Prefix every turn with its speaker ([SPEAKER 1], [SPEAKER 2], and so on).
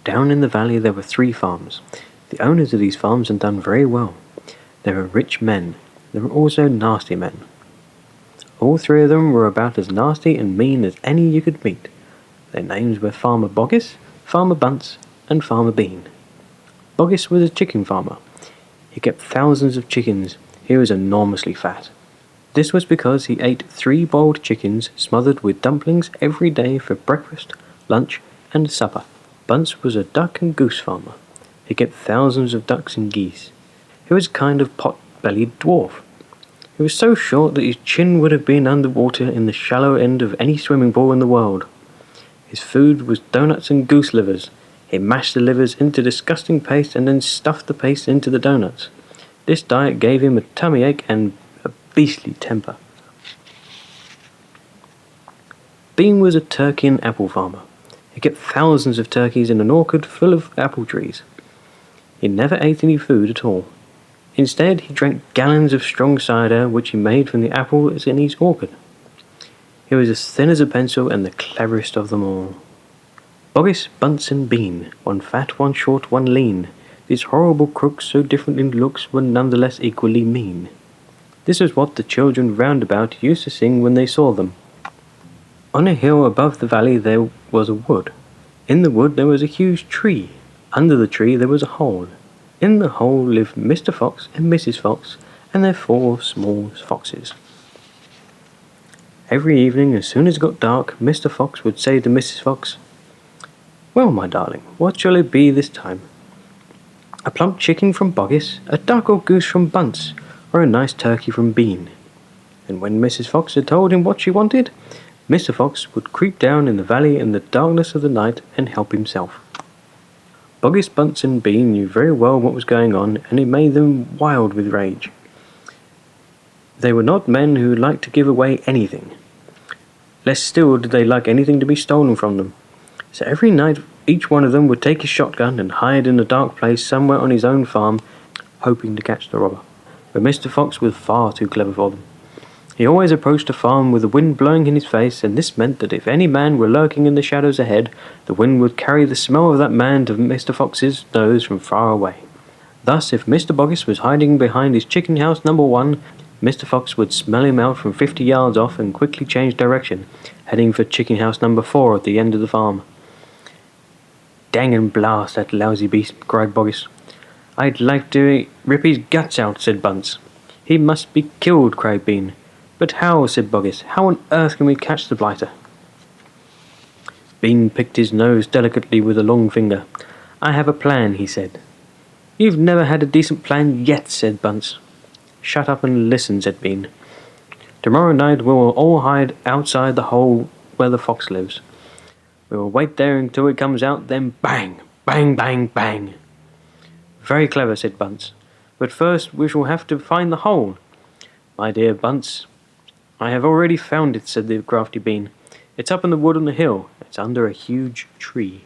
[SPEAKER 1] Down in the valley there were 3 farms. The owners of these farms had done very well. They were rich men. They were also nasty men. All 3 of them were about as nasty and mean as any you could meet. Their names were Farmer Boggis, Farmer Bunce, and Farmer Bean. Boggis was a chicken farmer. He kept thousands of chickens. He was enormously fat. This was because he ate 3 boiled chickens smothered with dumplings every day for breakfast, lunch, and supper. Bunce was a duck and goose farmer. He kept thousands of ducks and geese. He was a kind of pot-bellied dwarf. He was so short that his chin would have been under water in the shallow end of any swimming pool in the world. His food was donuts and goose livers. He mashed the livers into disgusting paste and then stuffed the paste into the donuts. This diet gave him a tummy ache and a beastly temper. Bean was a turkey and apple farmer. He kept thousands of turkeys in an orchard full of apple trees. He never ate any food at all. Instead, he drank gallons of strong cider which he made from the apples in his orchard. He was as thin as a pencil and the cleverest of them all. Boggis, Bunce, and Bean, one fat, one short, one lean. These horrible crooks, so different in looks, were nonetheless equally mean. This was what the children round about used to sing when they saw them. On a hill above the valley there was a wood. In the wood there was a huge tree. Under the tree there was a hole. In the hole lived Mr. Fox and Mrs. Fox and their 4 small foxes. Every evening, as soon as it got dark, Mr. Fox would say to Mrs. Fox, "Well, my darling, what shall it be this time? A plump chicken from Boggis, a duck or goose from Bunce, or a nice turkey from Bean?" And when Mrs. Fox had told him what she wanted, Mr. Fox would creep down in the valley in the darkness of the night and help himself. Boggis, Bunce, and Bean knew very well what was going on, and it made them wild with rage. They were not men who liked to give away anything. Less still did they like anything to be stolen from them. So every night each one of them would take his shotgun and hide in a dark place somewhere on his own farm, hoping to catch the robber. But Mr. Fox was far too clever for them. He always approached a farm with the wind blowing in his face, and this meant that if any man were lurking in the shadows ahead, the wind would carry the smell of that man to Mr. Fox's nose from far away. Thus, if Mr. Boggis was hiding behind his chicken house number 1, Mr. Fox would smell him out from 50 yards off and quickly change direction, heading for chicken house number 4 at the end of the farm. "Dang and blast that lousy beast," cried Boggis. "I'd like to rip his guts out," said Bunce. "He must be killed," cried Bean. "But how?" said Boggis. "How on earth can we catch the blighter?" Bean picked his nose delicately with a long finger. "I have a plan," he said. "You've never had a decent plan yet," said Bunce. "Shut up and listen," said Bean. "Tomorrow night we will all hide outside the hole where the fox lives. We will wait there until it comes out, then bang, bang, bang, bang." "Very clever," said Bunce. "But first we shall have to find the hole." "My dear Bunce, I have already found it," said the crafty Bean. "It's up in the wood on the hill. It's under a huge tree."